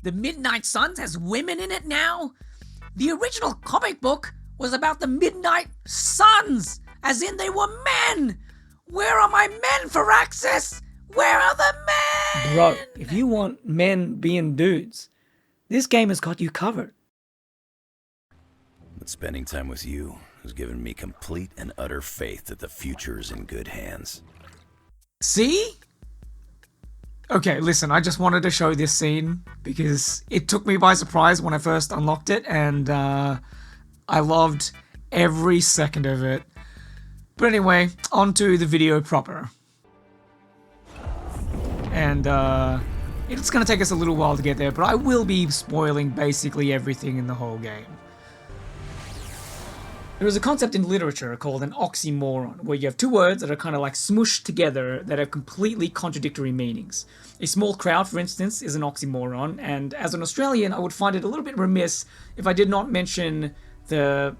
The Midnight Suns has women in it now? The original comic book was about the Midnight Suns, as in they were men! Where are my men, Firaxis? Where are the men? Bro, if you want men being dudes, this game has got you covered. But spending time with you has given me complete and utter faith that the future is in good hands. See? Okay, listen, I just wanted to show this scene because it took me by surprise when I first unlocked it, and I loved every second of it. But anyway, on to the video proper. And it's going to take us a little while to get there, but I will be spoiling basically everything in the whole game. There is a concept in literature called an oxymoron, where you have two words that are kind of like smooshed together that have completely contradictory meanings. A small crowd, for instance, is an oxymoron, and as an Australian, I would find it a little bit remiss if I did not mention the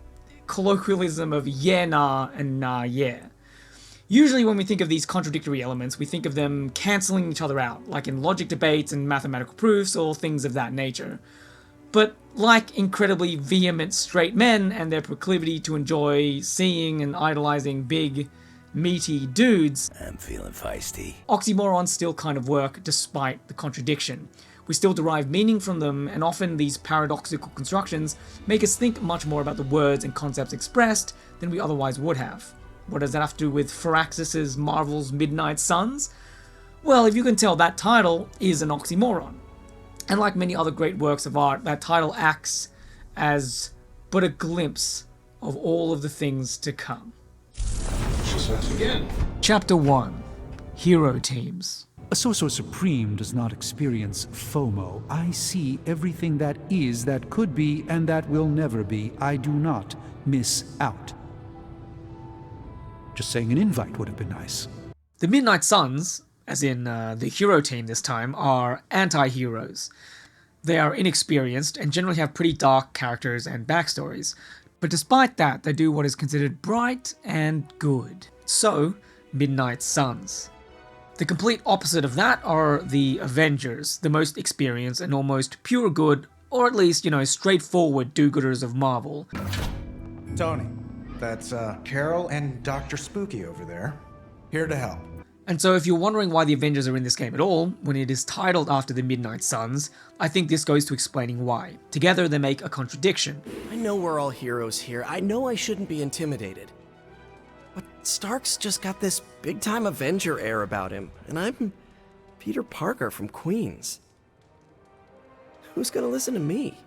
colloquialism of yeah, nah, and nah, yeah. Usually when we think of these contradictory elements, we think of them cancelling each other out, like in logic debates and mathematical proofs or things of that nature. But like incredibly vehement straight men and their proclivity to enjoy seeing and idolizing big, meaty dudes, I'm feeling feisty. Oxymorons still kind of work despite the contradiction. We still derive meaning from them, and often these paradoxical constructions make us think much more about the words and concepts expressed than we otherwise would have. What does that have to do with Firaxis' Marvel's Midnight Suns? Well, if you can tell, that title is an oxymoron. And like many other great works of art, that title acts as but a glimpse of all of the things to come. So let's begin. Chapter 1. Hero Teams. A Sorcerer Supreme does not experience FOMO. I see everything that is, that could be, and that will never be. I do not miss out. Just saying an invite would have been nice. The Midnight Suns, as in the hero team this time, are anti-heroes. They are inexperienced and generally have pretty dark characters and backstories. But despite that, they do what is considered bright and good. So, Midnight Suns. The complete opposite of that are the Avengers, the most experienced and almost pure good, or at least, straightforward do-gooders of Marvel. Tony, that's Carol and Dr. Spooky over there. Here to help. And so if you're wondering why the Avengers are in this game at all, when it is titled after the Midnight Suns, I think this goes to explaining why. Together they make a contradiction. I know we're all heroes here. I know I shouldn't be intimidated. But Stark's just got this big-time Avenger air about him, and I'm Peter Parker from Queens. Who's gonna listen to me?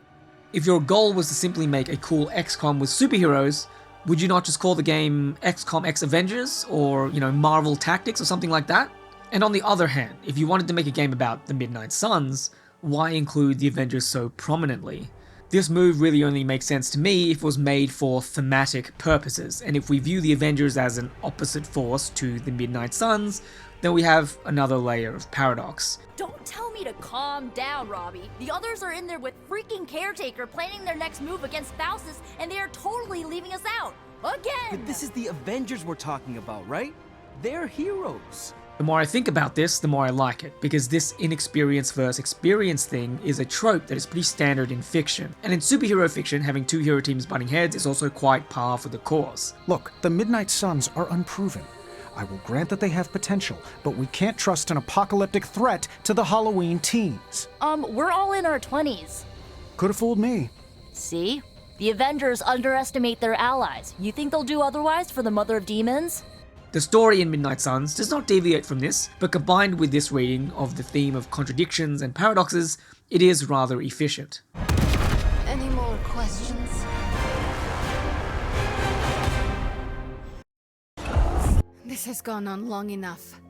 If your goal was to simply make a cool XCOM with superheroes, would you not just call the game XCOM X Avengers, or, Marvel Tactics or something like that? And on the other hand, if you wanted to make a game about the Midnight Suns, why include the Avengers so prominently? This move really only makes sense to me if it was made for thematic purposes, and if we view the Avengers as an opposite force to the Midnight Suns, then we have another layer of paradox. Don't tell me to calm down, Robbie. The others are in there with freaking Caretaker planning their next move against Faustus, and they are totally leaving us out. Again! But this is the Avengers we're talking about, right? They're heroes. The more I think about this, the more I like it, because this inexperience versus experience thing is a trope that is pretty standard in fiction. And in superhero fiction, having two hero teams butting heads is also quite par for the course. Look, the Midnight Suns are unproven. I will grant that they have potential, but we can't trust an apocalyptic threat to the Halloween teens. We're all in our 20s. Could have fooled me. See? The Avengers underestimate their allies. You think they'll do otherwise for the Mother of Demons? The story in Midnight Suns does not deviate from this, but combined with this reading of the theme of contradictions and paradoxes, it is rather efficient. Any more questions? This has gone on long enough.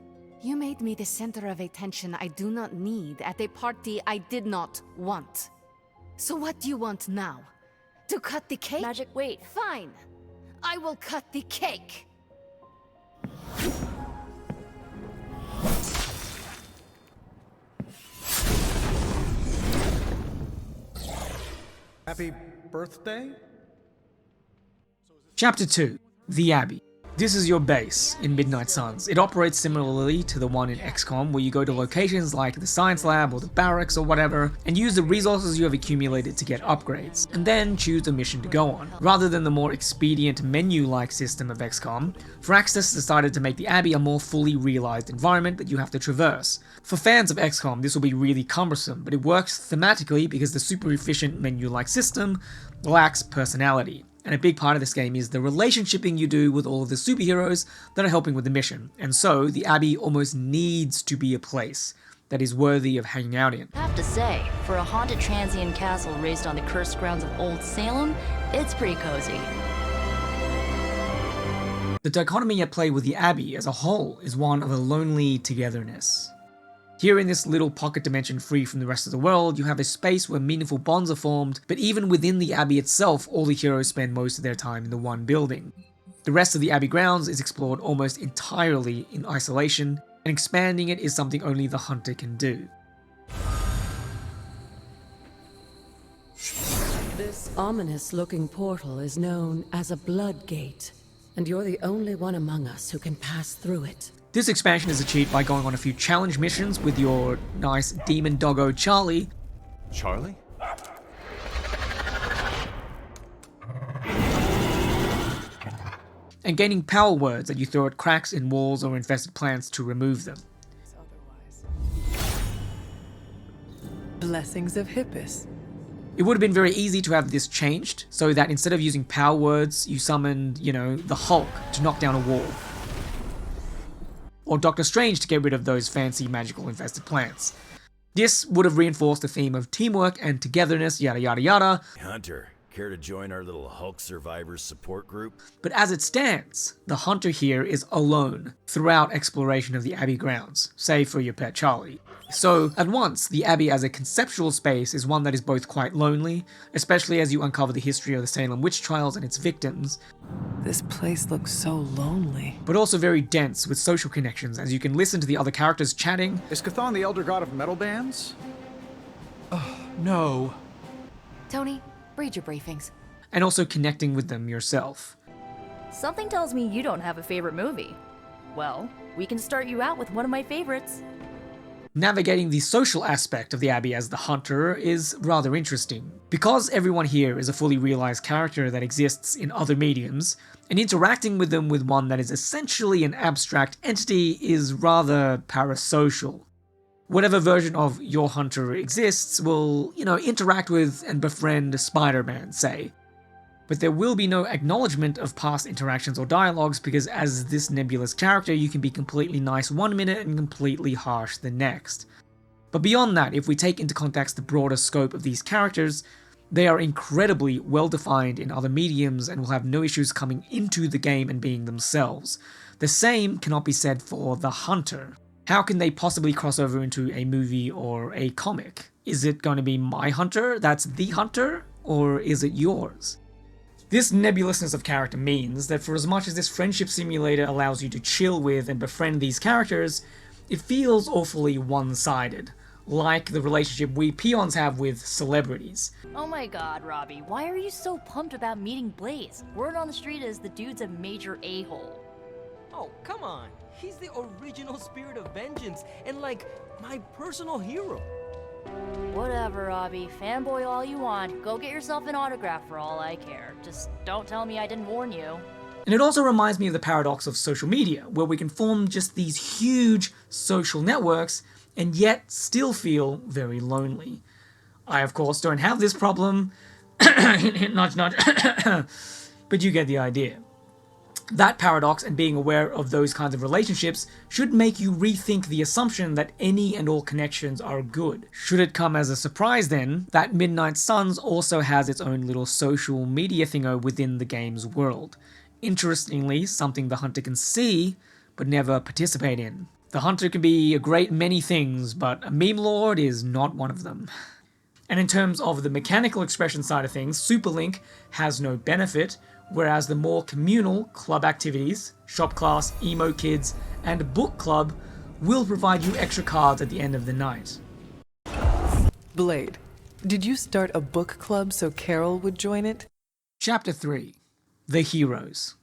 You made me the center of attention I do not need at a party I did not want. So what do you want now? To cut the cake? Magic, wait. Fine. I will cut the cake. Happy birthday? Chapter 2. The Abbey. This is your base in Midnight Suns. It operates similarly to the one in XCOM, where you go to locations like the science lab or the barracks or whatever, and use the resources you have accumulated to get upgrades, and then choose a mission to go on. Rather than the more expedient menu-like system of XCOM, Firaxis decided to make the Abbey a more fully realized environment that you have to traverse. For fans of XCOM, this will be really cumbersome, but it works thematically because the super efficient menu-like system lacks personality. And a big part of this game is the relationshiping you do with all of the superheroes that are helping with the mission. And so, the Abbey almost needs to be a place that is worthy of hanging out in. I have to say, for a haunted transient castle raised on the cursed grounds of Old Salem, it's pretty cozy. The dichotomy at play with the Abbey as a whole is one of a lonely togetherness. Here in this little pocket dimension free from the rest of the world, you have a space where meaningful bonds are formed, but even within the Abbey itself, all the heroes spend most of their time in the one building. The rest of the Abbey grounds is explored almost entirely in isolation, and expanding it is something only the hunter can do. This ominous-looking portal is known as a blood gate, and you're the only one among us who can pass through it. This expansion is achieved by going on a few challenge missions with your nice demon doggo Charlie. Charlie? And gaining power words that you throw at cracks in walls or infested plants to remove them. Blessings of Hippus. It would have been very easy to have this changed, so that instead of using power words, you summoned, the Hulk to knock down a wall. Or Doctor Strange to get rid of those fancy magical infested plants. This would have reinforced the theme of teamwork and togetherness, yada yada yada. Hunter, care to join our little Hulk survivors support group? But as it stands, the hunter here is alone throughout exploration of the Abbey grounds, save for your pet Charlie. So, at once, the Abbey as a conceptual space is one that is both quite lonely, especially as you uncover the history of the Salem witch trials and its victims. This place looks so lonely. But also very dense with social connections, as you can listen to the other characters chatting. Is Chthon the elder god of metal bands? Oh, no. Tony, read your briefings. And also connecting with them yourself. Something tells me you don't have a favorite movie. Well, we can start you out with one of my favorites. Navigating the social aspect of the Abbey as the hunter is rather interesting. Because everyone here is a fully realized character that exists in other mediums, and interacting with them with one that is essentially an abstract entity is rather parasocial. Whatever version of your hunter exists will, interact with and befriend Spider-Man, say. But there will be no acknowledgement of past interactions or dialogues because as this nebulous character you can be completely nice one minute and completely harsh the next. But beyond that, if we take into context the broader scope of these characters, they are incredibly well defined in other mediums and will have no issues coming into the game and being themselves. The same cannot be said for the hunter. How can they possibly cross over into a movie or a comic? Is it going to be my hunter that's the hunter, or is it yours? This nebulousness of character means that for as much as this friendship simulator allows you to chill with and befriend these characters, it feels awfully one-sided, like the relationship we peons have with celebrities. Oh my god, Robbie, why are you so pumped about meeting Blaze? Word on the street is the dude's a major a-hole. Oh, come on. He's the original spirit of vengeance and, my personal hero. Whatever, Robbie. Fanboy all you want. Go get yourself an autograph for all I care. Just don't tell me I didn't warn you. And it also reminds me of the paradox of social media, where we can form just these huge social networks and yet still feel very lonely. I, of course, don't have this problem. Nudge, nudge. But you get the idea. That paradox and being aware of those kinds of relationships should make you rethink the assumption that any and all connections are good. Should it come as a surprise then, that Midnight Suns also has its own little social media thingo within the game's world. Interestingly, something the hunter can see, but never participate in. The hunter can be a great many things, but a meme lord is not one of them. And in terms of the mechanical expression side of things, Superlink has no benefit, whereas the more communal club activities, shop class, emo kids, and book club will provide you extra cards at the end of the night. Blade, did you start a book club so Carol would join it? Chapter 3. The Heroes.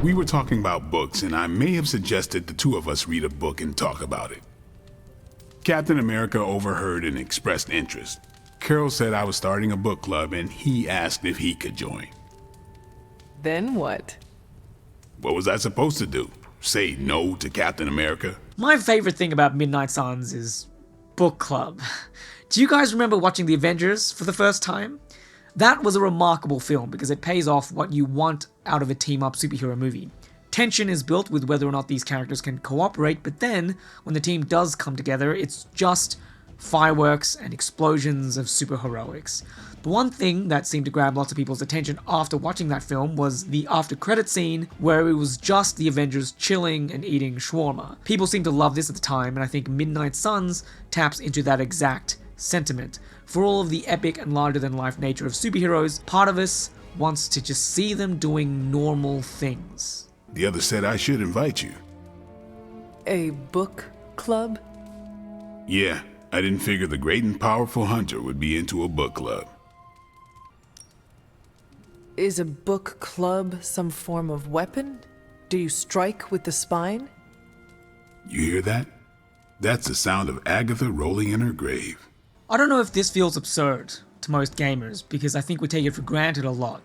We were talking about books, and I may have suggested the two of us read a book and talk about it. Captain America overheard and expressed interest. Carol said I was starting a book club, and he asked if he could join. Then what? What was I supposed to do? Say no to Captain America? My favorite thing about Midnight Suns is book club. Do you guys remember watching The Avengers for the first time? That was a remarkable film because it pays off what you want out of a team-up superhero movie. Tension is built with whether or not these characters can cooperate, but then, when the team does come together, it's just fireworks and explosions of superheroics. The one thing that seemed to grab lots of people's attention after watching that film was the after-credit scene where it was just the Avengers chilling and eating shawarma. People seemed to love this at the time, and I think Midnight Suns taps into that exact sentiment. For all of the epic and larger-than-life nature of superheroes, part of us wants to just see them doing normal things. The other said I should invite you. A book club? Yeah, I didn't figure the great and powerful Hunter would be into a book club. Is a book club some form of weapon? Do you strike with the spine? You hear that? That's the sound of Agatha rolling in her grave. I don't know if this feels absurd to most gamers, because I think we take it for granted a lot.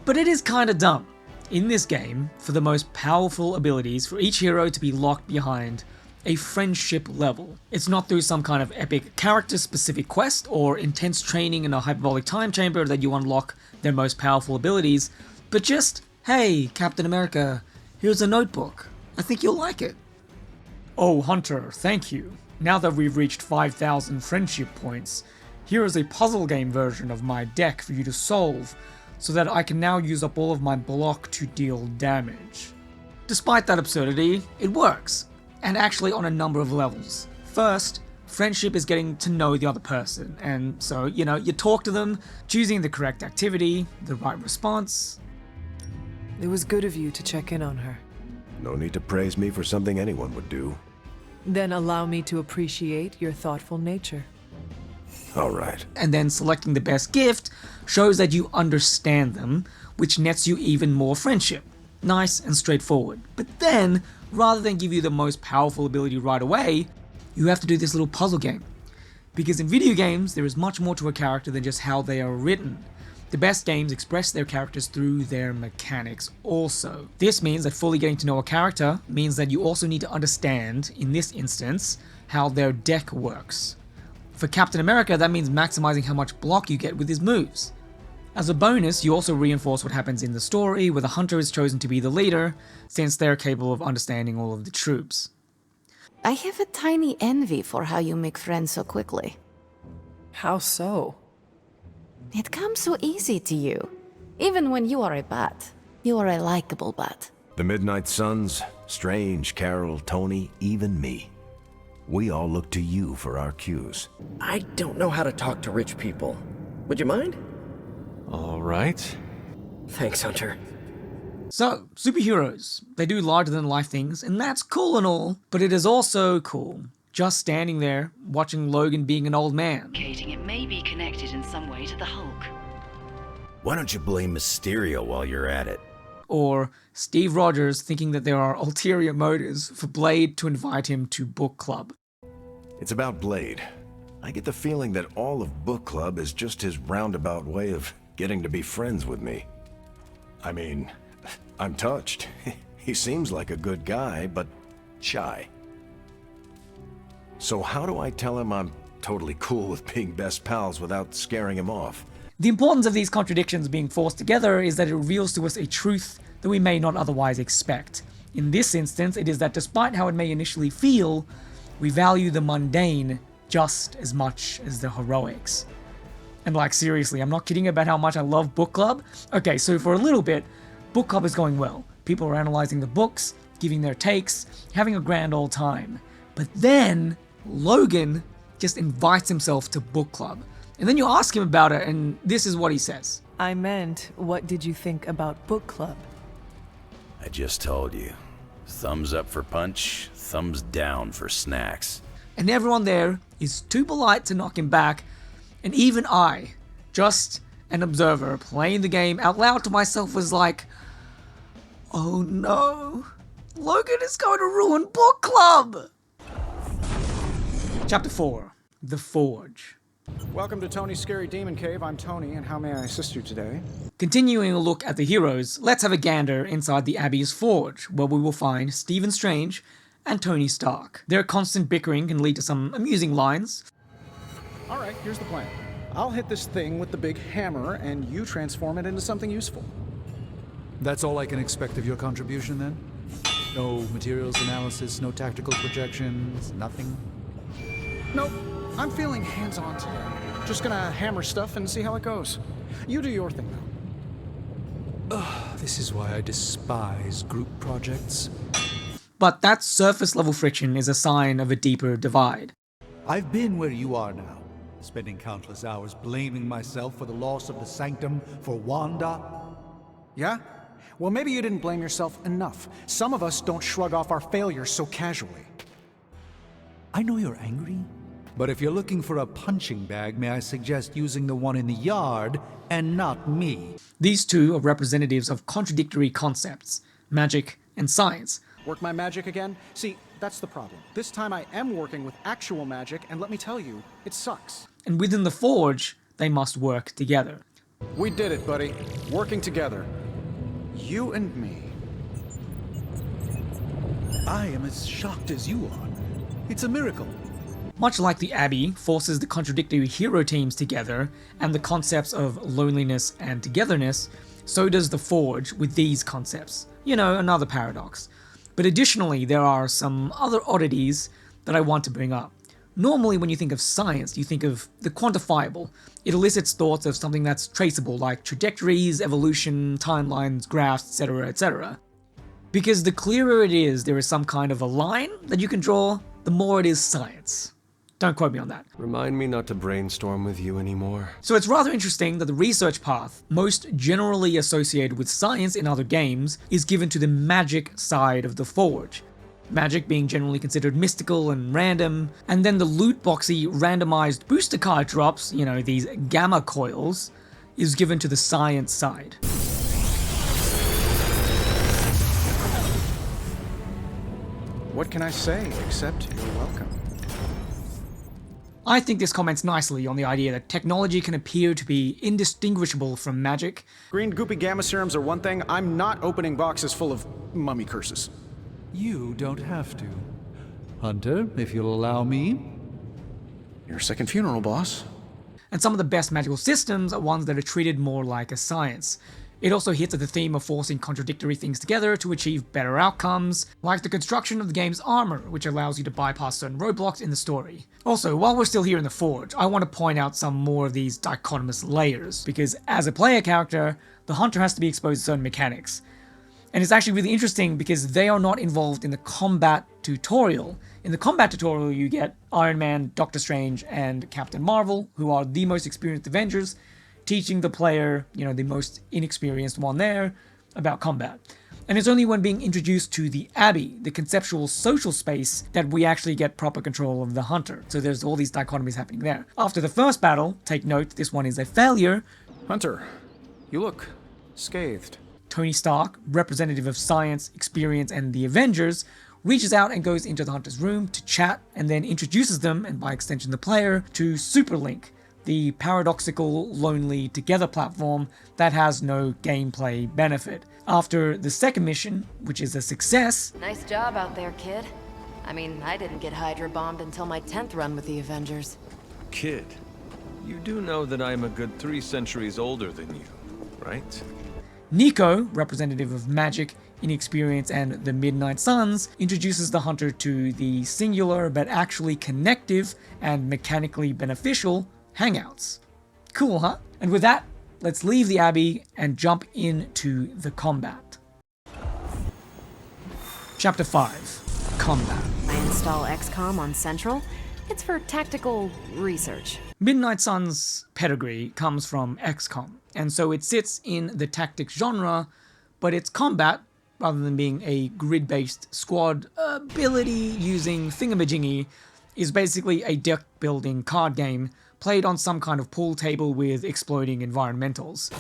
But it is kinda dumb. In this game, for the most powerful abilities, for each hero to be locked behind a friendship level. It's not through some kind of epic character-specific quest or intense training in a hyperbolic time chamber that you unlock their most powerful abilities, but just, hey, Captain America, here's a notebook. I think you'll like it. Oh, Hunter, thank you. Now that we've reached 5,000 friendship points, here is a puzzle game version of my deck for you to solve, so that I can now use up all of my block to deal damage. Despite that absurdity, it works, and actually on a number of levels. First, friendship is getting to know the other person, and so, you talk to them, choosing the correct activity, the right response. It was good of you to check in on her. No need to praise me for something anyone would do. Then allow me to appreciate your thoughtful nature. All right. And then selecting the best gift shows that you understand them, which nets you even more friendship. Nice and straightforward. But then, rather than give you the most powerful ability right away, you have to do this little puzzle game. Because in video games, there is much more to a character than just how they are written. The best games express their characters through their mechanics also. This means that fully getting to know a character means that you also need to understand, in this instance, how their deck works. For Captain America, that means maximizing how much block you get with his moves. As a bonus, you also reinforce what happens in the story, where the Hunter is chosen to be the leader, since they're capable of understanding all of the troops. I have a tiny envy for how you make friends so quickly. How so? It comes so easy to you. Even when you are a bat, you are a likable bat. The Midnight Suns, Strange, Carol, Tony, even me. We all look to you for our cues. I don't know how to talk to rich people. Would you mind? All right. Thanks, Hunter. So, superheroes. They do larger-than-life things, and that's cool and all, but it is also cool just standing there, watching Logan being an old man. It may be connected in some way to the Hulk. Why don't you blame Mysterio while you're at it? Or Steve Rogers thinking that there are ulterior motives for Blade to invite him to book club. It's about Blade. I get the feeling that all of book club is just his roundabout way of getting to be friends with me. I mean, I'm touched. He seems like a good guy, but shy. So how do I tell him I'm totally cool with being best pals without scaring him off? The importance of these contradictions being forced together is that it reveals to us a truth that we may not otherwise expect. In this instance, it is that despite how it may initially feel, we value the mundane just as much as the heroics. And like, seriously, I'm not kidding about how much I love book club. Okay, so for a little bit, book club is going well. People are analyzing the books, giving their takes, having a grand old time. But then, Logan just invites himself to book club. And then you ask him about it, and this is what he says. I meant, what did you think about book club? I just told you. Thumbs up for punch, thumbs down for snacks. And everyone there is too polite to knock him back, and even I, just an observer playing the game out loud to myself, was like, Oh no! Logan is going to ruin book club! Chapter 4. The Forge. Welcome to Tony's Scary Demon Cave. I'm Tony, and how may I assist you today? Continuing a look at the heroes, let's have a gander inside the Abbey's forge, where we will find Stephen Strange and Tony Stark. Their constant bickering can lead to some amusing lines. Alright, here's the plan. I'll hit this thing with the big hammer, and you transform it into something useful. That's all I can expect of your contribution, then? No materials analysis, no tactical projections, nothing? Nope. I'm feeling hands-on today. Just gonna hammer stuff and see how it goes. You do your thing, though. Ugh, this is why I despise group projects. But that surface level friction is a sign of a deeper divide. I've been where you are now, spending countless hours blaming myself for the loss of the sanctum for Wanda. Yeah? Well, maybe you didn't blame yourself enough. Some of us don't shrug off our failures so casually. I know you're angry, but if you're looking for a punching bag, may I suggest using the one in the yard and not me? These two are representatives of contradictory concepts, magic and science. Work my magic again? See, that's the problem. This time I am working with actual magic, and let me tell you, it sucks. And within the Forge, they must work together. We did it, buddy. Working together. You and me. I am as shocked as you are. It's a miracle. Much like the Abbey forces the contradictory hero teams together and the concepts of loneliness and togetherness, so does the Forge with these concepts. You know, another paradox. But additionally, there are some other oddities that I want to bring up. Normally, when you think of science, you think of the quantifiable. It elicits thoughts of something that's traceable, like trajectories, evolution, timelines, graphs, etc., etc. Because the clearer it is there is some kind of a line that you can draw, the more it is science. Don't quote me on that. Remind me not to brainstorm with you anymore. So it's rather interesting that the research path, most generally associated with science in other games, is given to the magic side of the Forge. Magic being generally considered mystical and random, and then the loot boxy randomized booster card drops, you know, these gamma coils, is given to the science side. What can I say except you're welcome? I think this comments nicely on the idea that technology can appear to be indistinguishable from magic. Green goopy gamma serums are one thing. I'm not opening boxes full of mummy curses. You don't have to. Hunter, if you'll allow me. Your second funeral, boss. And some of the best magical systems are ones that are treated more like a science. It also hits at the theme of forcing contradictory things together to achieve better outcomes, like the construction of the game's armor, which allows you to bypass certain roadblocks in the story. Also, while we're still here in the Forge, I want to point out some more of these dichotomous layers, because as a player character, the Hunter has to be exposed to certain mechanics. And it's actually really interesting because they are not involved in the combat tutorial. In the combat tutorial, you get Iron Man, Doctor Strange, and Captain Marvel, who are the most experienced Avengers, teaching the player, you know, the most inexperienced one there, about combat. And it's only when being introduced to the Abbey, the conceptual social space, that we actually get proper control of the Hunter. So there's all these dichotomies happening there. After the first battle, take note, this one is a failure. Hunter, you look scathed. Tony Stark, representative of science, experience, and the Avengers, reaches out and goes into the Hunter's room to chat, and then introduces them, and by extension the player, to Superlink, the paradoxical, lonely together platform that has no gameplay benefit. After the second mission, which is a success... Nice job out there, kid. I mean, I didn't get Hydra bombed until my 10th run with the Avengers. Kid, you do know that I'm a good 3 centuries older than you, right? Nico, representative of magic, inexperience, and the Midnight Suns, introduces the Hunter to the singular but actually connective and mechanically beneficial Hangouts. Cool, huh? And with that, let's leave the Abbey and jump into the combat. Chapter 5. Combat. I install XCOM on Central. It's for tactical research. Midnight Sun's pedigree comes from XCOM, and so it sits in the tactics genre, but its combat, rather than being a grid-based squad ability using thingamajiggy, is basically a deck-building card game played on some kind of pool table with exploding environmentals.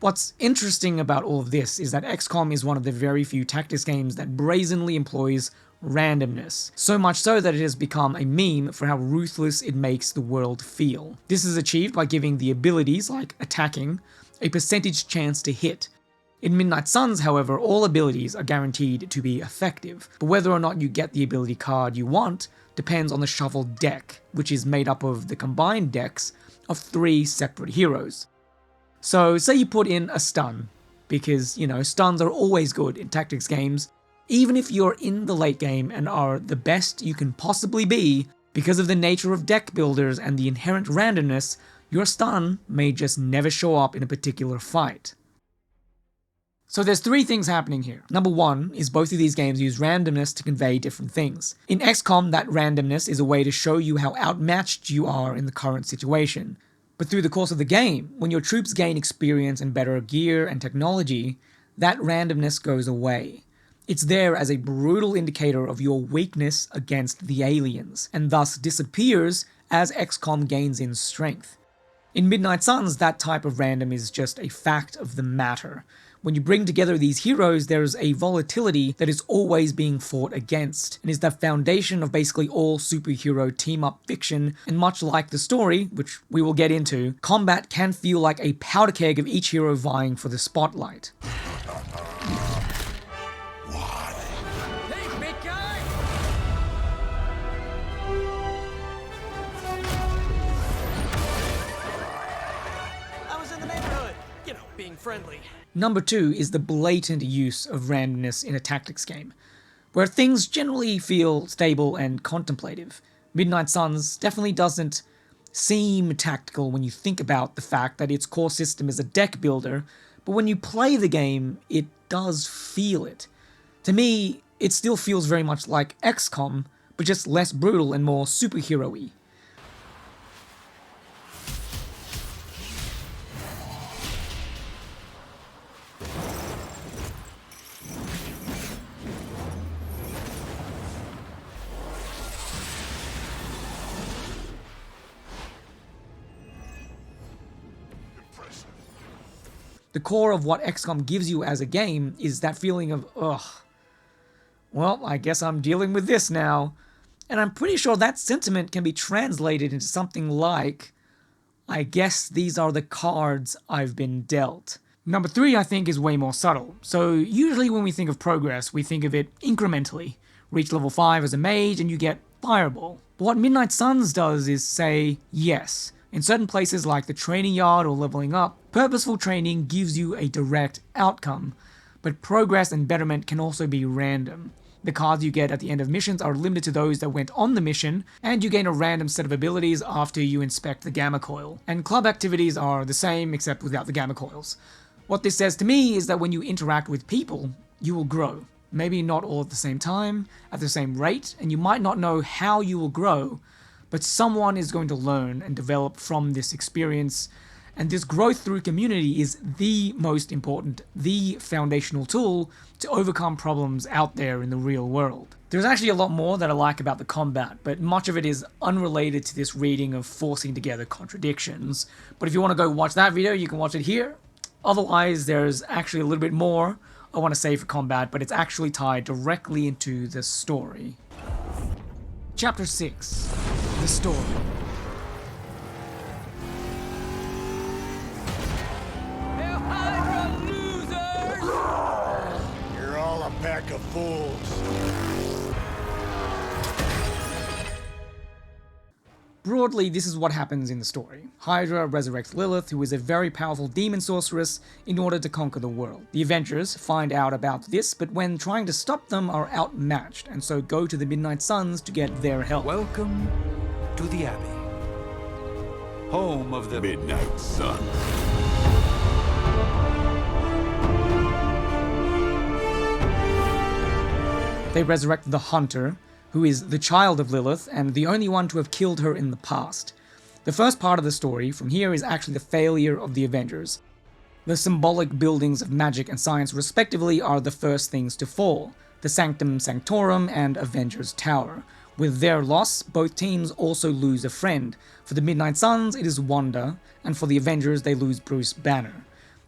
What's interesting about all of this is that XCOM is one of the very few tactics games that brazenly employs randomness, so much so that it has become a meme for how ruthless it makes the world feel. This is achieved by giving the abilities, like attacking, a percentage chance to hit. In Midnight Suns, however, all abilities are guaranteed to be effective, but whether or not you get the ability card you want depends on the shuffled deck, which is made up of the combined decks of 3 separate heroes. So say you put in a stun, because, stuns are always good in tactics games. Even if you're in the late game and are the best you can possibly be, because of the nature of deck builders and the inherent randomness, your stun may just never show up in a particular fight. So there's 3 things happening here. Number 1 is both of these games use randomness to convey different things. In XCOM, that randomness is a way to show you how outmatched you are in the current situation. But through the course of the game, when your troops gain experience and better gear and technology, that randomness goes away. It's there as a brutal indicator of your weakness against the aliens, and thus disappears as XCOM gains in strength. In Midnight Suns, that type of random is just a fact of the matter. When you bring together these heroes, there's a volatility that is always being fought against, and is the foundation of basically all superhero team-up fiction, and much like the story, which we will get into, combat can feel like a powder keg of each hero vying for the spotlight. Being friendly. Number 2 is the blatant use of randomness in a tactics game, where things generally feel stable and contemplative. Midnight Suns definitely doesn't seem tactical when you think about the fact that its core system is a deck builder, but when you play the game, it does feel it. To me, it still feels very much like XCOM, but just less brutal and more superhero-y. The core of what XCOM gives you as a game is that feeling of, ugh, well, I guess I'm dealing with this now. And I'm pretty sure that sentiment can be translated into something like, I guess these are the cards I've been dealt. Number 3, I think, is way more subtle. So usually when we think of progress, we think of it incrementally. Reach level 5 as a mage and you get Fireball. But what Midnight Suns does is say, yes, in certain places like the training yard or leveling up, purposeful training gives you a direct outcome, but progress and betterment can also be random. The cards you get at the end of missions are limited to those that went on the mission, and you gain a random set of abilities after you inspect the gamma coil. And club activities are the same except without the gamma coils. What this says to me is that when you interact with people, you will grow. Maybe not all at the same time, at the same rate, and you might not know how you will grow, but someone is going to learn and develop from this experience, and this growth through community is the most important, the foundational tool to overcome problems out there in the real world. There's actually a lot more that I like about the combat, but much of it is unrelated to this reading of forcing together contradictions. But if you want to go watch that video, you can watch it here. Otherwise, there's actually a little bit more I want to say for combat, but it's actually tied directly into the story. Chapter 6. The story. You're all a pack of fools. Broadly, this is what happens in the story. Hydra resurrects Lilith, who is a very powerful demon sorceress, in order to conquer the world. The Avengers find out about this, but when trying to stop them are outmatched, and so go to the Midnight Suns to get their help. Welcome to the Abbey, home of the Midnight Sun. They resurrect the Hunter, who is the child of Lilith and the only one to have killed her in the past. The first part of the story from here is actually the failure of the Avengers. The symbolic buildings of magic and science respectively are the first things to fall, the Sanctum Sanctorum and Avengers Tower. With their loss, both teams also lose a friend. For the Midnight Suns, it is Wanda, and for the Avengers, they lose Bruce Banner.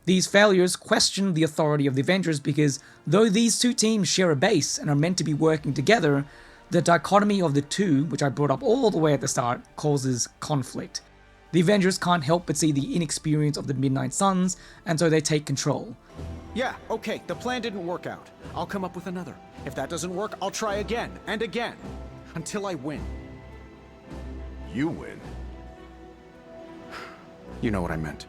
These failures question the authority of the Avengers because though these two teams share a base and are meant to be working together, the dichotomy of the two, which I brought up all the way at the start, causes conflict. The Avengers can't help but see the inexperience of the Midnight Suns, and so they take control. Yeah, okay, the plan didn't work out. I'll come up with another. If that doesn't work, I'll try again and again, until I win. You win? You know what I meant.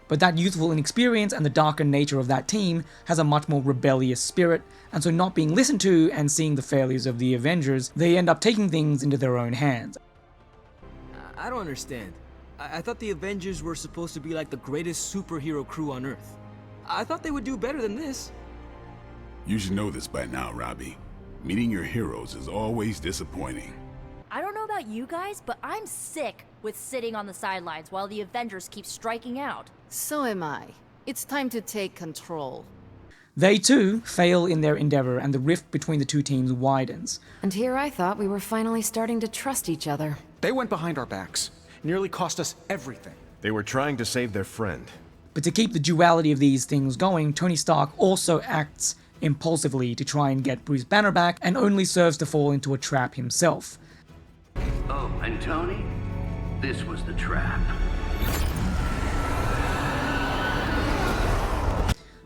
But that youthful inexperience and the darker nature of that team has a much more rebellious spirit, and so not being listened to and seeing the failures of the Avengers, they end up taking things into their own hands. I don't understand. I thought the Avengers were supposed to be like the greatest superhero crew on Earth. I thought they would do better than this. You should know this by now, Robbie. Meeting your heroes is always disappointing. I don't know about you guys, but I'm sick with sitting on the sidelines while the Avengers keep striking out. So am I. It's time to take control. They too fail in their endeavor, and the rift between the two teams widens. And here I thought we were finally starting to trust each other. They went behind our backs. Nearly cost us everything. They were trying to save their friend. But to keep the duality of these things going, Tony Stark also acts impulsively to try and get Bruce Banner back, and only serves to fall into a trap himself. Oh, and Tony? This was the trap.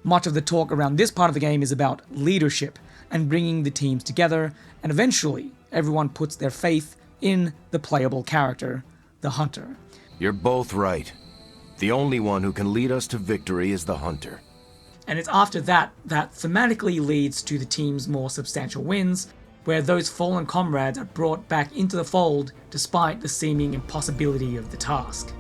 Much of the talk around this part of the game is about leadership and bringing the teams together, and eventually everyone puts their faith in the playable character, the Hunter. You're both right. The only one who can lead us to victory is the Hunter. And it's after that that thematically leads to the team's more substantial wins, where those fallen comrades are brought back into the fold despite the seeming impossibility of the task.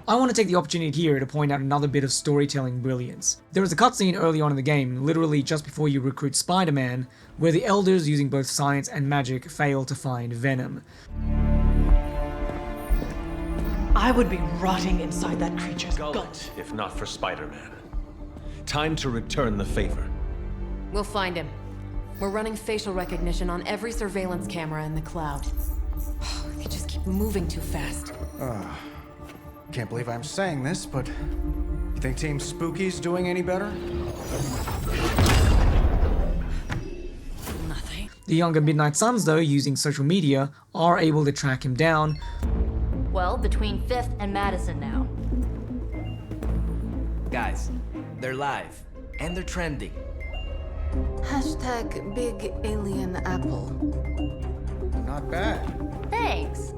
I want to take the opportunity here to point out another bit of storytelling brilliance. There is a cutscene early on in the game, literally just before you recruit Spider-Man, where the Elders, using both science and magic, fail to find Venom. I would be rotting inside that creature's gut. If not for Spider-Man. Time to return the favor. We'll find him. We're running facial recognition on every surveillance camera in the cloud. They just keep moving too fast. Can't believe I'm saying this, but you think Team Spooky's doing any better? Nothing. The younger Midnight Suns, though, using social media, are able to track him down. Well, between 5th and Madison now. Guys, they're live. And they're trending. Hashtag Big Alien Apple. Not bad. Thanks.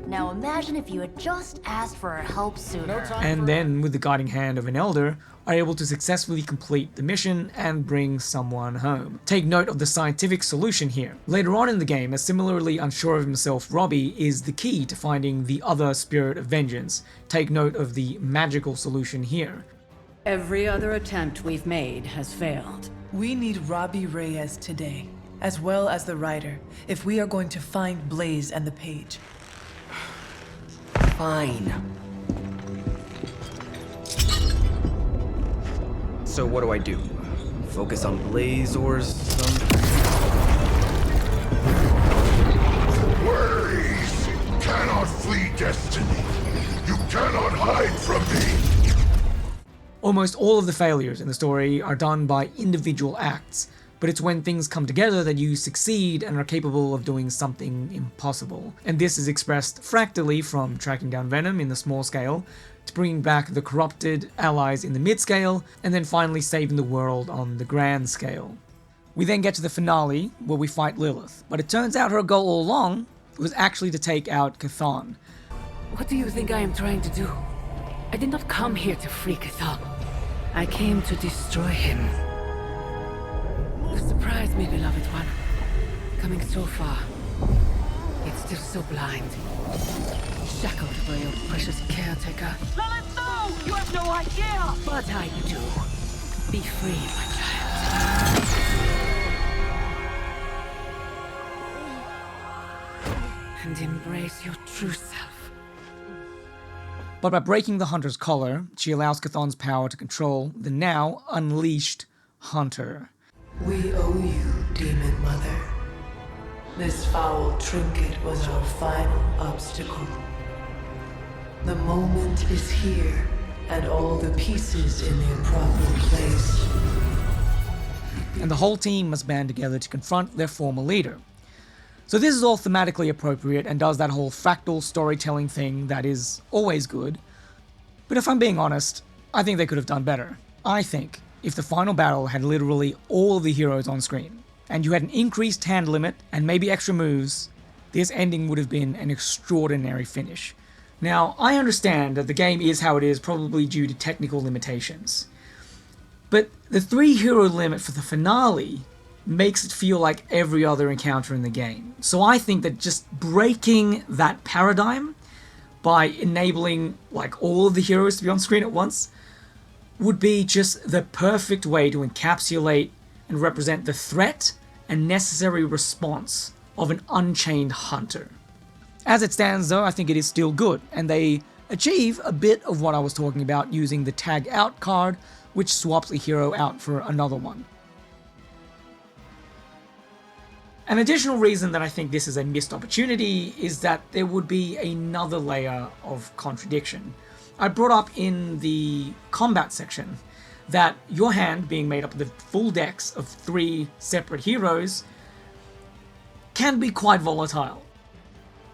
Now imagine if you had just asked for our help sooner. And then, with the guiding hand of an Elder, are able to successfully complete the mission and bring someone home. Take note of the scientific solution here. Later on in the game, a similarly unsure of himself Robbie is the key to finding the other spirit of vengeance. Take note of the magical solution here. Every other attempt we've made has failed. We need Robbie Reyes today, as well as the writer, if we are going to find Blaze and the page. Fine. So what do I do? Focus on Blaze or something? Blaze cannot flee destiny. You cannot hide from me. Almost all of the failures in the story are done by individual acts, but it's when things come together that you succeed and are capable of doing something impossible. And this is expressed fractally from tracking down Venom in the small scale, to bringing back the corrupted allies in the mid scale, and then finally saving the world on the grand scale. We then get to the finale, where we fight Lilith, but it turns out her goal all along was actually to take out Chthon. What do you think I am trying to do? I did not come here to free Chthon. I came to destroy him. You surprised me, beloved one. Coming so far, yet still so blind. Shackled by your precious caretaker. Lilith, no! You have no idea! But I do. Be free, my child. And embrace your true self. But by breaking the Hunter's collar, she allows Chthon's power to control the now unleashed Hunter. We owe you, Demon Mother. This foul trinket was our final obstacle. The moment is here, and all the pieces in their proper place. And the whole team must band together to confront their former leader. So this is all thematically appropriate and does that whole fractal storytelling thing that is always good. But if I'm being honest, I think they could have done better. I think if the final battle had literally all of the heroes on screen, and you had an increased hand limit and maybe extra moves, this ending would have been an extraordinary finish. Now, I understand that the game is how it is, probably due to technical limitations. But the 3-hero limit for the finale makes it feel like every other encounter in the game. So I think that just breaking that paradigm by enabling like all of the heroes to be on screen at once would be just the perfect way to encapsulate and represent the threat and necessary response of an unchained hunter. As it stands though, I think it is still good, and they achieve a bit of what I was talking about using the tag out card, which swaps a hero out for another one. An additional reason that I think this is a missed opportunity is that there would be another layer of contradiction. I brought up in the combat section that your hand, being made up of the full decks of 3 separate heroes, can be quite volatile.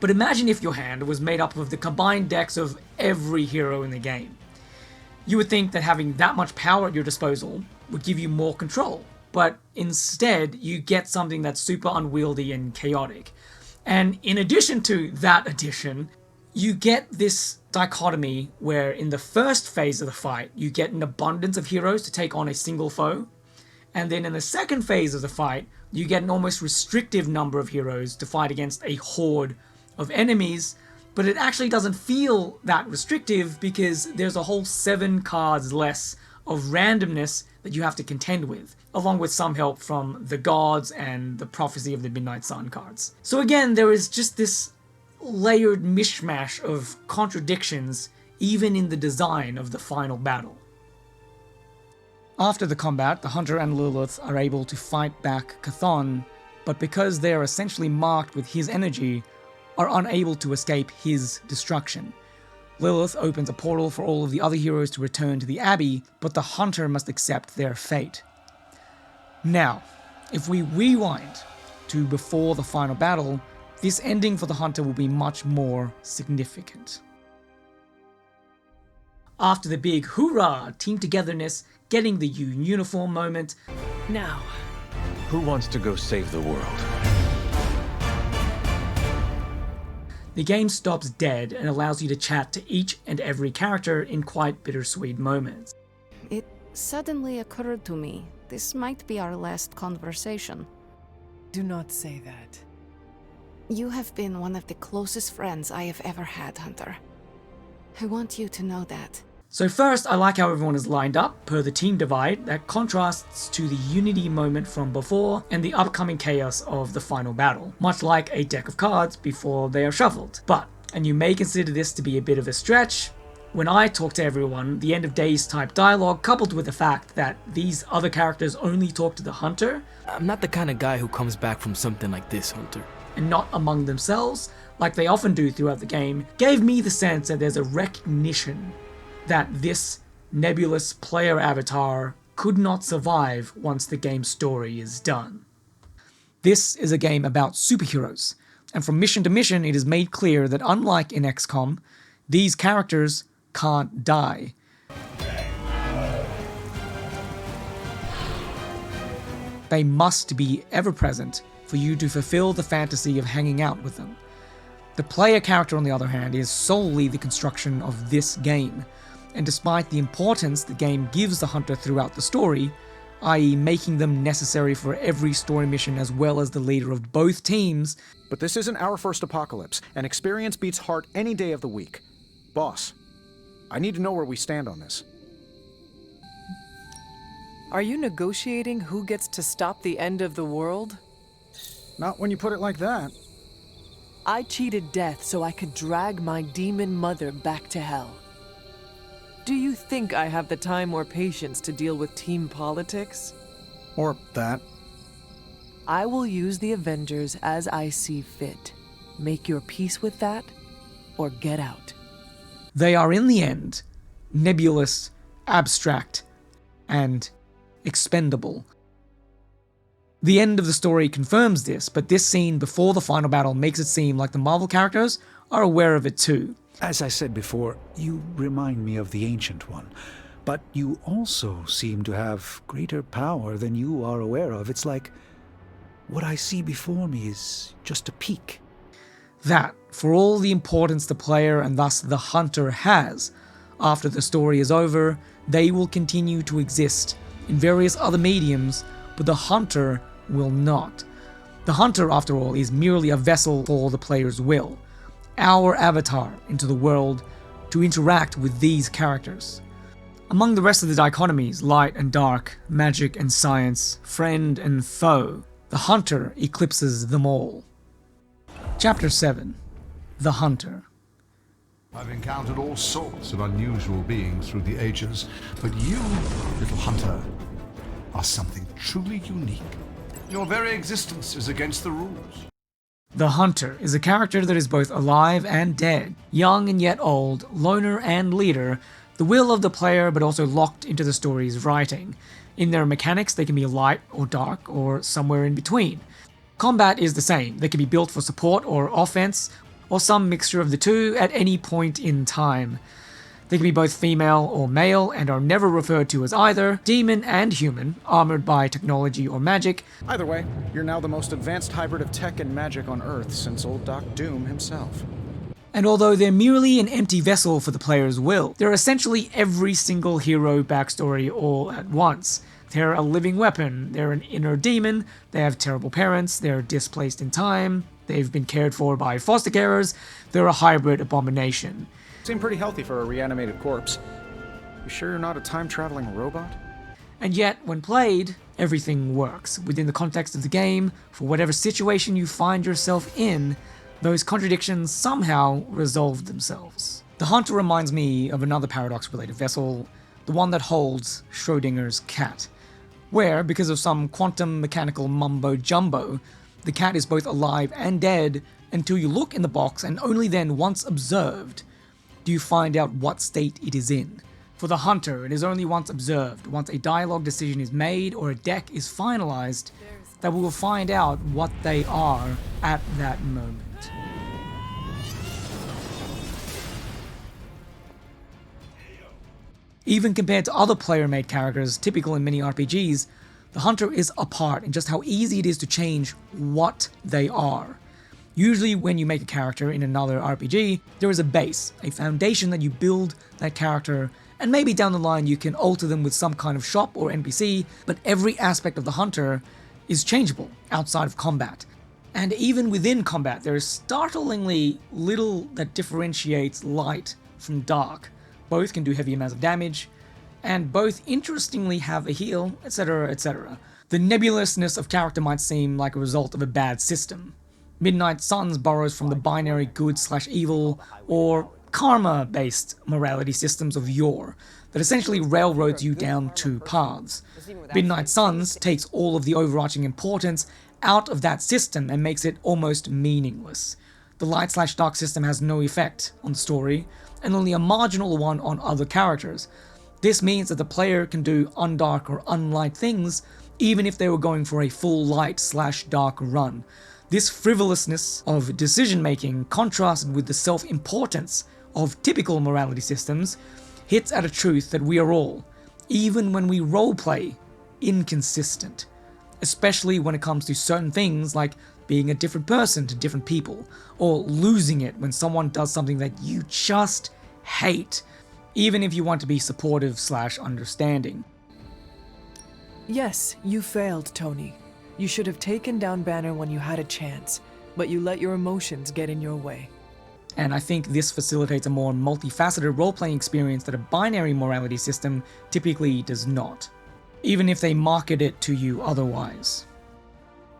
But imagine if your hand was made up of the combined decks of every hero in the game. You would think that having that much power at your disposal would give you more control, but instead you get something that's super unwieldy and chaotic. And in addition to that addition, you get this dichotomy where in the first phase of the fight, you get an abundance of heroes to take on a single foe, and then in the second phase of the fight, you get an almost restrictive number of heroes to fight against a horde of enemies, but it actually doesn't feel that restrictive because there's a whole 7 cards less of randomness that you have to contend with, along with some help from the gods and the Prophecy of the Midnight Sun cards. So again, there is just this layered mishmash of contradictions even in the design of the final battle. After the combat, the Hunter and Lilith are able to fight back Chthon, but because they are essentially marked with his energy, are unable to escape his destruction. Lilith opens a portal for all of the other heroes to return to the Abbey, but the Hunter must accept their fate. Now, if we rewind to before the final battle, this ending for the Hunter will be much more significant. After the big hoorah, team togetherness, getting the uniform moment, now, who wants to go save the world? The game stops dead and allows you to chat to each and every character in quite bittersweet moments. It suddenly occurred to me, this might be our last conversation. Do not say that. You have been one of the closest friends I have ever had, Hunter. I want you to know that. So first, I like how everyone is lined up per the team divide that contrasts to the unity moment from before and the upcoming chaos of the final battle, much like a deck of cards before they are shuffled. But, and you may consider this to be a bit of a stretch, when I talk to everyone, the end of days type dialogue coupled with the fact that these other characters only talk to the Hunter. I'm not the kind of guy who comes back from something like this, Hunter. And not among themselves, like they often do throughout the game, gave me the sense that there's a recognition that this nebulous player avatar could not survive once the game's story is done. This is a game about superheroes, and from mission to mission it is made clear that unlike in XCOM, these characters can't die. They must be ever present for you to fulfill the fantasy of hanging out with them. The player character, on the other hand, is solely the construction of this game, and despite the importance the game gives the Hunter throughout the story, i.e. making them necessary for every story mission as well as the leader of both teams. But this isn't our first apocalypse, and experience beats heart any day of the week. Boss, I need to know where we stand on this. Are you negotiating who gets to stop the end of the world? Not when you put it like that. I cheated death so I could drag my demon mother back to hell. Do you think I have the time or patience to deal with team politics? Or that. I will use the Avengers as I see fit. Make your peace with that, or get out. They are in the end nebulous, abstract, and expendable. The end of the story confirms this, but this scene before the final battle makes it seem like the Marvel characters are aware of it too. As I said before, you remind me of the Ancient One, but you also seem to have greater power than you are aware of. It's like what I see before me is just a peak. That, for all the importance the player and thus the hunter has, after the story is over, they will continue to exist in various other mediums, but the hunter will not. The hunter, after all, is merely a vessel for the player's will, our avatar into the world to interact with these characters. Among the rest of the dichotomies, light and dark, magic and science, friend and foe, the hunter eclipses them all. Chapter 7. The Hunter. I've encountered all sorts of unusual beings through the ages, but you, little hunter, are something truly unique. Your very existence is against the rules. The Hunter is a character that is both alive and dead, young and yet old, loner and leader, the will of the player but also locked into the story's writing. In their mechanics, they can be light or dark or somewhere in between. Combat is the same. They can be built for support or offense, or some mixture of the two at any point in time. They can be both female or male and are never referred to as either, demon and human, armored by technology or magic. Either way, you're now the most advanced hybrid of tech and magic on Earth since old Doc Doom himself. And although they're merely an empty vessel for the player's will, they're essentially every single hero backstory all at once. They're a living weapon, they're an inner demon, they have terrible parents, they're displaced in time, they've been cared for by foster carers, they're a hybrid abomination. Seem pretty healthy for a reanimated corpse. You sure you're not a time-traveling robot? And yet, when played, everything works. Within the context of the game, for whatever situation you find yourself in, those contradictions somehow resolve themselves. The Hunter reminds me of another Paradox-related vessel, the one that holds Schrodinger's cat, where, because of some quantum mechanical mumbo-jumbo, the cat is both alive and dead until you look in the box, and only then, once observed, do you find out what state it is in. For the Hunter, it is only once observed, once a dialogue decision is made or a deck is finalized, that we will find out what they are at that moment. Even compared to other player-made characters typical in many RPGs, the Hunter is apart in just how easy it is to change what they are. Usually when you make a character in another RPG, there is a base, a foundation that you build that character, and maybe down the line you can alter them with some kind of shop or NPC, but every aspect of the Hunter is changeable outside of combat. And even within combat, there is startlingly little that differentiates light from dark. Both can do heavy amounts of damage, and both interestingly have a heal, etc., etc. The nebulousness of character might seem like a result of a bad system. Midnight Suns borrows from the binary good/evil or karma-based morality systems of yore that essentially railroads you down two paths. Midnight Suns takes all of the overarching importance out of that system and makes it almost meaningless. The light/dark system has no effect on the story, and only a marginal one on other characters. This means that the player can do undark or unlight things even if they were going for a full light/dark run. This frivolousness of decision-making, contrasted with the self-importance of typical morality systems, hits at a truth that we are all, even when we roleplay, inconsistent. Especially when it comes to certain things like being a different person to different people, or losing it when someone does something that you just hate, even if you want to be supportive/understanding. Yes, you failed, Tony. You should have taken down Banner when you had a chance, but you let your emotions get in your way. And I think this facilitates a more multifaceted role-playing experience that a binary morality system typically does not, even if they market it to you otherwise.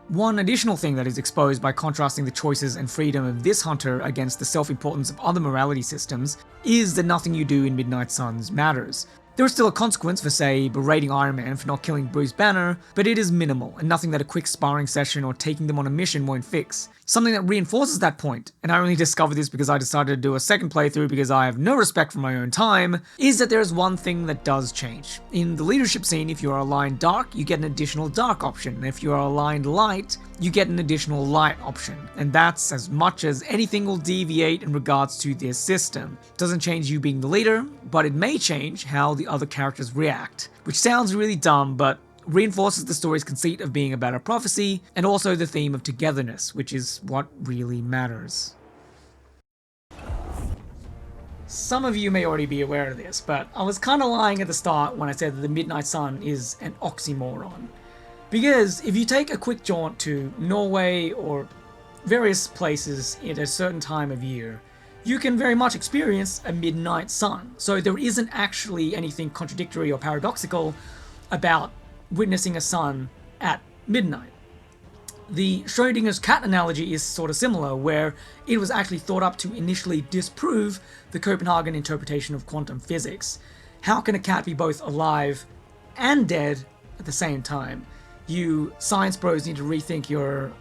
One additional thing that is exposed by contrasting the choices and freedom of this Hunter against the self-importance of other morality systems is that nothing you do in Midnight Suns matters. There is still a consequence for, say, berating Iron Man for not killing Bruce Banner, but it is minimal and nothing that a quick sparring session or taking them on a mission won't fix. Something that reinforces that point, and I only discovered this because I decided to do a second playthrough because I have no respect for my own time, is that there is one thing that does change. In the leadership scene, if you are aligned dark, you get an additional dark option, and if you are aligned light, you get an additional light option, and that's as much as anything will deviate in regards to this system. It doesn't change you being the leader, but it may change how the other characters react, which sounds really dumb, but reinforces the story's conceit of being about a prophecy, and also the theme of togetherness, which is what really matters. Some of you may already be aware of this, but I was kind of lying at the start when I said that the Midnight Sun is an oxymoron. Because if you take a quick jaunt to Norway or various places at a certain time of year, you can very much experience a midnight sun. So there isn't actually anything contradictory or paradoxical about witnessing a sun at midnight. The Schrodinger's cat analogy is sort of similar, where it was actually thought up to initially disprove the Copenhagen interpretation of quantum physics. How can a cat be both alive and dead at the same time? You science bros need to rethink your,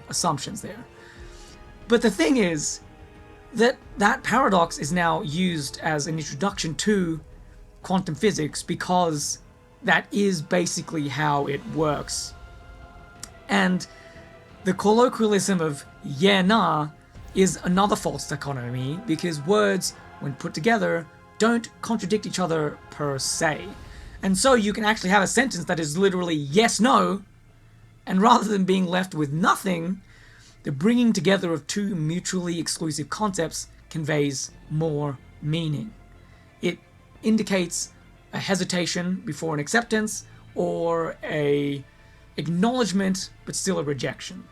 assumptions there. But the thing is that paradox is now used as an introduction to quantum physics because that is basically how it works. And the colloquialism of yeah, nah is another false dichotomy because words, when put together, don't contradict each other per se. And so you can actually have a sentence that is literally yes, no, and rather than being left with nothing, the bringing together of two mutually exclusive concepts conveys more meaning. It indicates a hesitation before an acceptance, or a acknowledgement but still a rejection.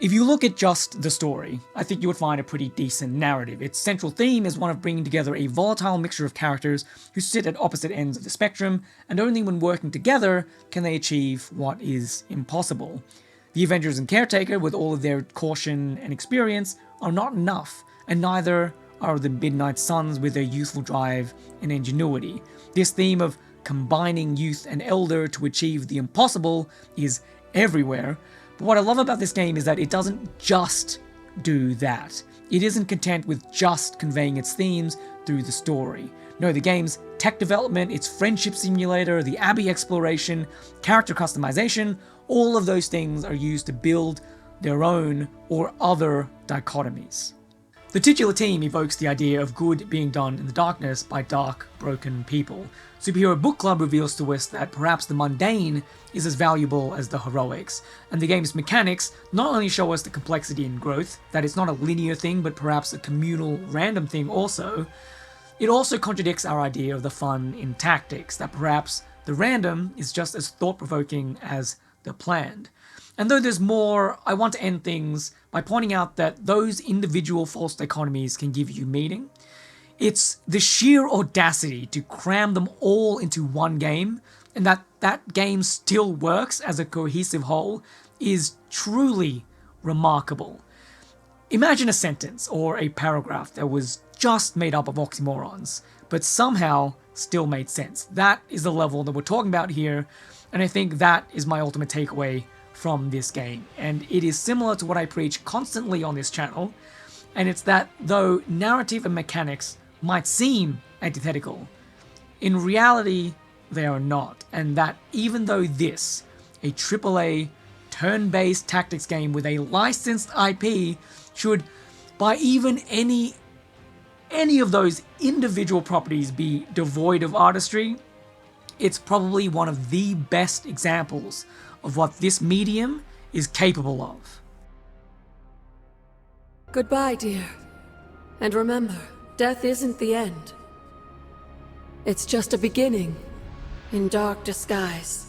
If you look at just the story, I think you would find a pretty decent narrative. Its central theme is one of bringing together a volatile mixture of characters who sit at opposite ends of the spectrum, and only when working together can they achieve what is impossible. The Avengers and Caretaker, with all of their caution and experience, are not enough, and neither are the Midnight Suns with their youthful drive and ingenuity. This theme of combining youth and elder to achieve the impossible is everywhere, but what I love about this game is that it doesn't just do that. It isn't content with just conveying its themes through the story. No, the game's tech development, its friendship simulator, the Abbey exploration, character customization, all of those things are used to build their own or other dichotomies. The titular team evokes the idea of good being done in the darkness by dark, broken people. Superhero Book Club reveals to us that perhaps the mundane is as valuable as the heroics, and the game's mechanics not only show us the complexity and growth, that it's not a linear thing but perhaps a communal, random thing also, it also contradicts our idea of the fun in tactics, that perhaps the random is just as thought-provoking as the planned. And though there's more, I want to end things by pointing out that those individual false dichotomies can give you meaning. It's the sheer audacity to cram them all into one game, and that game still works as a cohesive whole, is truly remarkable. Imagine a sentence or a paragraph that was just made up of oxymorons, but somehow still made sense. That is the level that we're talking about here, and I think that is my ultimate takeaway from this game. And it is similar to what I preach constantly on this channel, and it's that though narrative and mechanics might seem antithetical, in reality they are not, and that even though this, a AAA turn-based tactics game with a licensed IP, should by even any of those individual properties be devoid of artistry, it's probably one of the best examples of what this medium is capable of. Goodbye, dear. And remember, death isn't the end. It's just a beginning, in dark disguise.